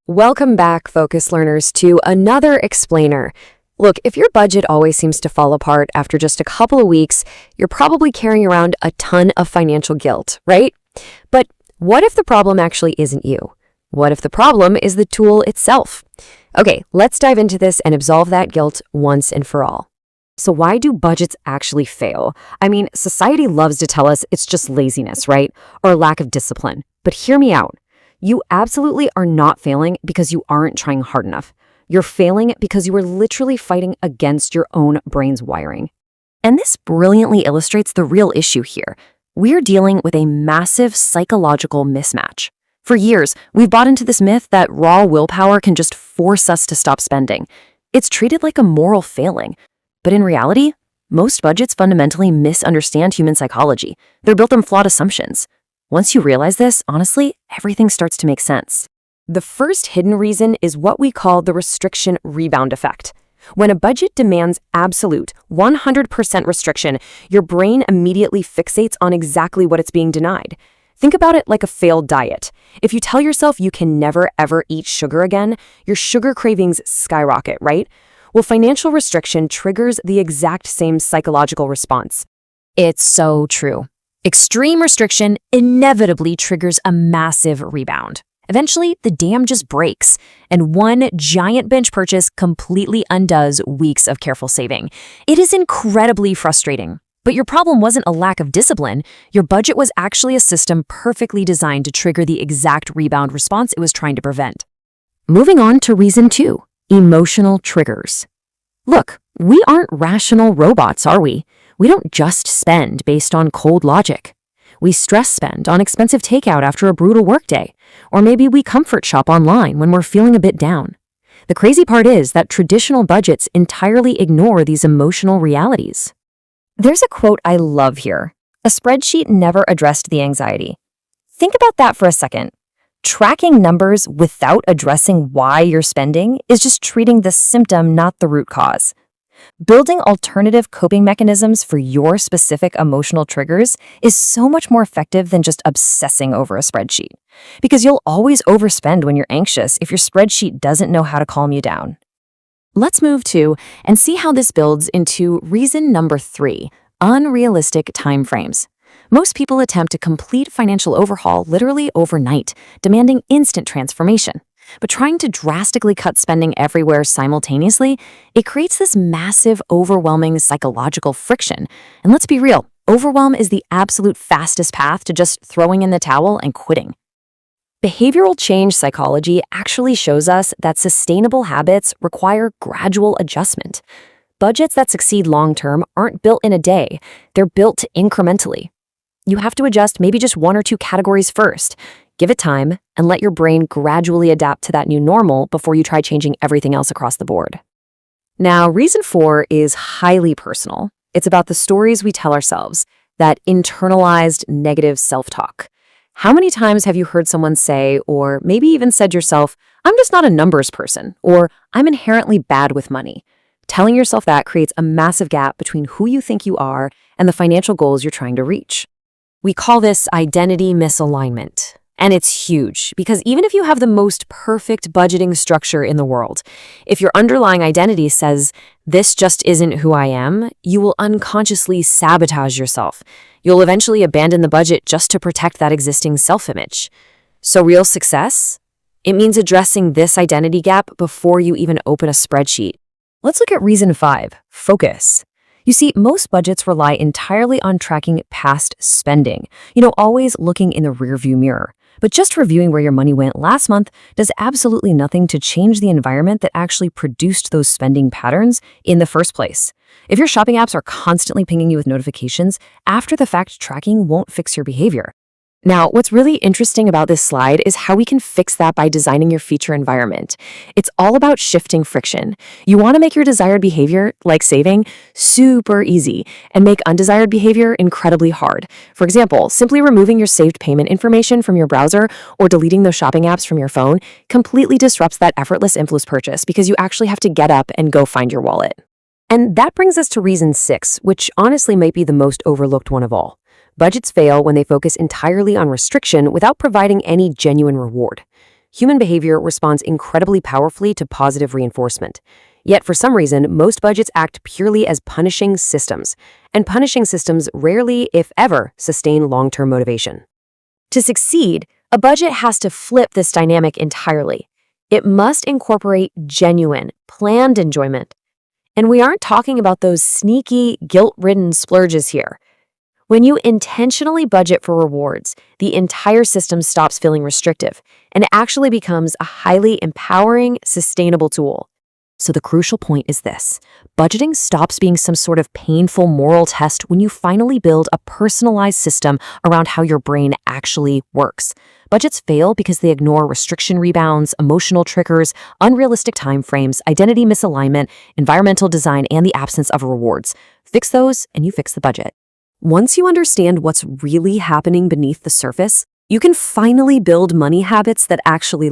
Welcome back, Focus Learners, to another explainer. Look, if your budget always seems to fall apart after just a couple of weeks, you're probably carrying around a ton of financial guilt, right? But what if the problem actually isn't you? What if the problem is the tool itself? Okay, let's dive into this and absolve that guilt once and for all. So why do budgets actually fail? I mean, society loves to tell us it's just laziness, right? Or lack of discipline. But hear me out. You absolutely are not failing because you aren't trying hard enough. You're failing because you are literally fighting against your own brain's wiring. And this brilliantly illustrates the real issue here. We're dealing with a massive psychological mismatch. For years, we've bought into this myth that raw willpower can just force us to stop spending. It's treated like a moral failing. But in reality, most budgets fundamentally misunderstand human psychology. They're built on flawed assumptions. Once you realize this, honestly, everything starts to make sense. The first hidden reason is what we call the restriction rebound effect. When a budget demands absolute 100% restriction, your brain immediately fixates on exactly what it's being denied. Think about it like a failed diet. If you tell yourself you can never ever eat sugar again, your sugar cravings skyrocket, right? Well, financial restriction triggers the exact same psychological response. It's so true. Extreme restriction inevitably triggers a massive rebound. Eventually, the dam just breaks, and one giant binge purchase completely undoes weeks of careful saving. It is incredibly frustrating. But your problem wasn't a lack of discipline. Your budget was actually a system perfectly designed to trigger the exact rebound response it was trying to prevent. Moving on to reason 2, emotional triggers. Look, we aren't rational robots, are we? We don't just spend based on cold logic. We stress spend on expensive takeout after a brutal workday, or maybe we comfort shop online when we're feeling a bit down. The crazy part is that traditional budgets entirely ignore these emotional realities. There's a quote I love here. A spreadsheet never addressed the anxiety. Think about that for a second. Tracking numbers without addressing why you're spending is just treating the symptom, not the root cause. Building alternative coping mechanisms for your specific emotional triggers is so much more effective than just obsessing over a spreadsheet. Because you'll always overspend when you're anxious if your spreadsheet doesn't know how to calm you down. Let's move to and see how this builds into reason number 3, unrealistic timeframes. Most people attempt a complete financial overhaul literally overnight, demanding instant transformation. But trying to drastically cut spending everywhere simultaneously, it creates this massive, overwhelming psychological friction. And let's be real, overwhelm is the absolute fastest path to just throwing in the towel and quitting. Behavioral change psychology actually shows us that sustainable habits require gradual adjustment. Budgets that succeed long-term aren't built in a day, they're built incrementally. You have to adjust maybe just 1 or 2 categories first. Give it time and let your brain gradually adapt to that new normal before you try changing everything else across the board. Now, reason 4 is highly personal. It's about the stories we tell ourselves, that internalized negative self-talk. How many times have you heard someone say, or maybe even said yourself, "I'm just not a numbers person," or "I'm inherently bad with money"? Telling yourself that creates a massive gap between who you think you are and the financial goals you're trying to reach. We call this identity misalignment. And it's huge because even if you have the most perfect budgeting structure in the world, if your underlying identity says, "This just isn't who I am," you will unconsciously sabotage yourself. You'll eventually abandon the budget just to protect that existing self-image. So real success? It means addressing this identity gap before you even open a spreadsheet. Let's look at reason 5, focus. You see, most budgets rely entirely on tracking past spending, always looking in the rearview mirror. But just reviewing where your money went last month does absolutely nothing to change the environment that actually produced those spending patterns in the first place. If your shopping apps are constantly pinging you with notifications, after-the-fact tracking won't fix your behavior. Now, what's really interesting about this slide is how we can fix that by designing your feature environment. It's all about shifting friction. You want to make your desired behavior, like saving, super easy and make undesired behavior incredibly hard. For example, simply removing your saved payment information from your browser or deleting those shopping apps from your phone completely disrupts that effortless impulse purchase because you actually have to get up and go find your wallet. And that brings us to reason 6, which honestly might be the most overlooked one of all. Budgets fail when they focus entirely on restriction without providing any genuine reward. Human behavior responds incredibly powerfully to positive reinforcement. Yet, for some reason, most budgets act purely as punishing systems, and punishing systems rarely, if ever, sustain long-term motivation. To succeed, a budget has to flip this dynamic entirely. It must incorporate genuine, planned enjoyment. And we aren't talking about those sneaky, guilt-ridden splurges here. When you intentionally budget for rewards, the entire system stops feeling restrictive, and it actually becomes a highly empowering, sustainable tool. So the crucial point is this: budgeting stops being some sort of painful moral test when you finally build a personalized system around how your brain actually works. Budgets fail because they ignore restriction rebounds, emotional triggers, unrealistic timeframes, identity misalignment, environmental design, and the absence of rewards. Fix those, and you fix the budget. Once you understand what's really happening beneath the surface, you can finally build money habits that actually